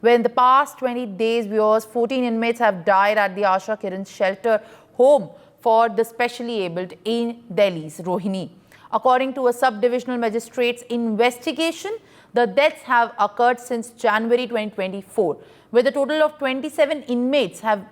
where in the past 20 days, viewers, 14 inmates have died at the Asha Kiran shelter home for the specially abled in Delhi's Rohini. According to a sub-divisional magistrate's investigation, the deaths have occurred since January 2024, where a total of 27 inmates have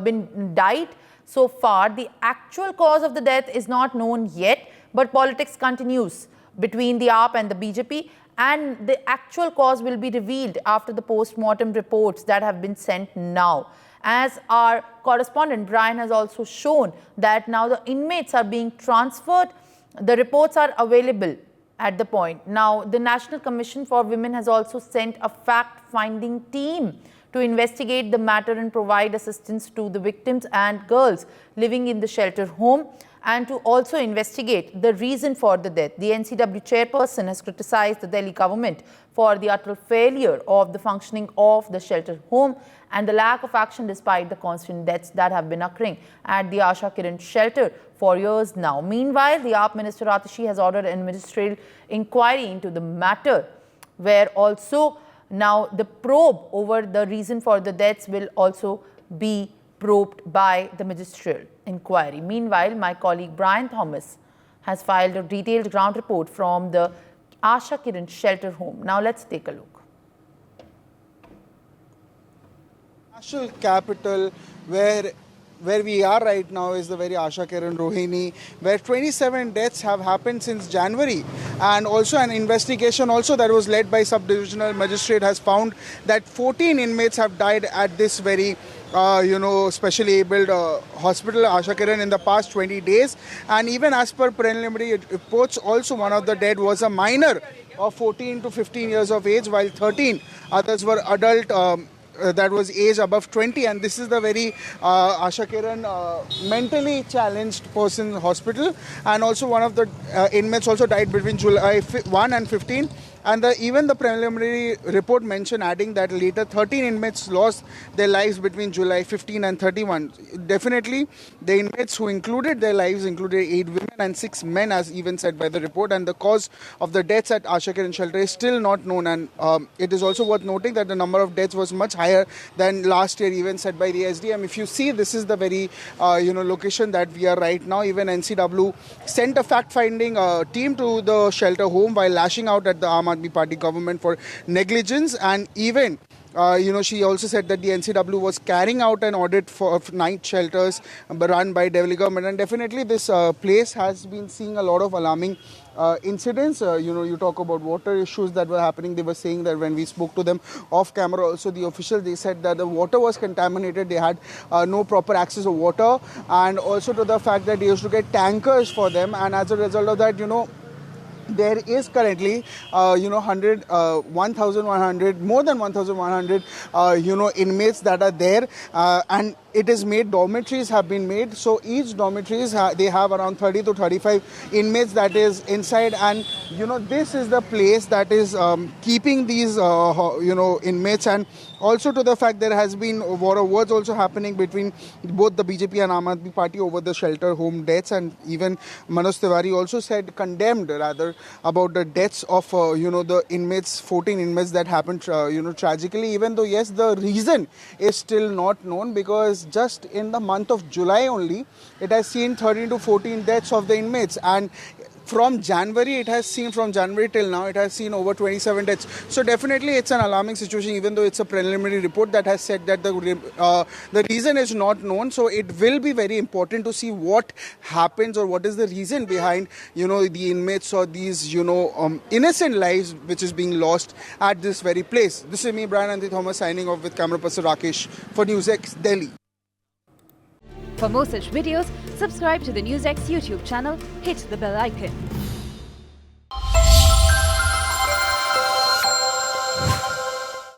been died. So far, the actual cause of the death is not known yet, but politics continues between the AAP and the BJP, and the actual cause will be revealed after the post-mortem reports that have been sent now. As our correspondent Brian has also shown that now the inmates are being transferred, the reports are available at the point. Now, the National Commission for Women has also sent a fact-finding team to investigate the matter and provide assistance to the victims and girls living in the shelter home, and to also investigate the reason for the death. The NCW chairperson has criticized the Delhi government for the utter failure of the functioning of the shelter home and the lack of action despite the constant deaths that have been occurring at the Asha Kiran shelter for years now. Meanwhile, the AAP Minister Atishi has ordered an ministerial inquiry into the matter, where also now the probe over the reason for the deaths will also be probed by the ministerial inquiry. Meanwhile, my colleague Brian Thomas has filed a detailed ground report from the Asha Kiran shelter home. Now let's take a look. National capital where we are right now is the very Asha Kiran Rohini, where 27 deaths have happened since January, and also an investigation also that was led by sub-divisional magistrate has found that 14 inmates have died at this very specially abled hospital, Asha Kiran, in the past 20 days. And even as per preliminary reports, also one of the dead was a minor of 14 to 15 years of age, while 13 others were adult that was age above 20. And this is the very Asha Kiran mentally challenged person hospital. And also one of the inmates also died between July 1 and 15. And even the preliminary report mentioned, adding that later 13 inmates lost their lives between July 15 and 31. Definitely, the inmates who included their lives included 8 women and 6 men, as even said by the report. And the cause of the deaths at Asha Kiran shelter is still not known. And it is also worth noting that the number of deaths was much higher than last year, even said by the SDM. If you see, this is the very location that we are right now. Even NCW sent a fact-finding team to the shelter home while lashing out at the Aam Aadmi Party government for negligence. And even she also said that the NCW was carrying out an audit for night shelters run by Delhi government. And definitely this place has been seeing a lot of alarming incidents. You talk about water issues that were happening. They were saying that when we spoke to them off camera, also the officials, they said that the water was contaminated. They had no proper access to water, and also to the fact that they used to get tankers for them. And as a result of that, there is currently, 1,100, more than 1,100, inmates that are there, and it is made, dormitories have been made. So each dormitories, they have around 30 to 35 inmates that is inside. And, this is the place that is keeping these, inmates. And also to the fact there has been war of words also happening between both the BJP and Aam Aadmi Party over the shelter home deaths. And even Manoj Tiwari also condemned about the deaths of, the inmates, 14 inmates that happened, tragically, even though, yes, the reason is still not known, because just in the month of July only, it has seen 13 to 14 deaths of the inmates. And from January till now, it has seen over 27 deaths. So definitely it's an alarming situation, even though it's a preliminary report that has said that the reason is not known. So it will be very important to see what happens, or what is the reason behind, the inmates or these, innocent lives which is being lost at this very place. This is me, Brian Thomas, signing off with camera person Rakesh for NewsX, Delhi. For more such videos, subscribe to the NewsX YouTube channel, hit the bell icon.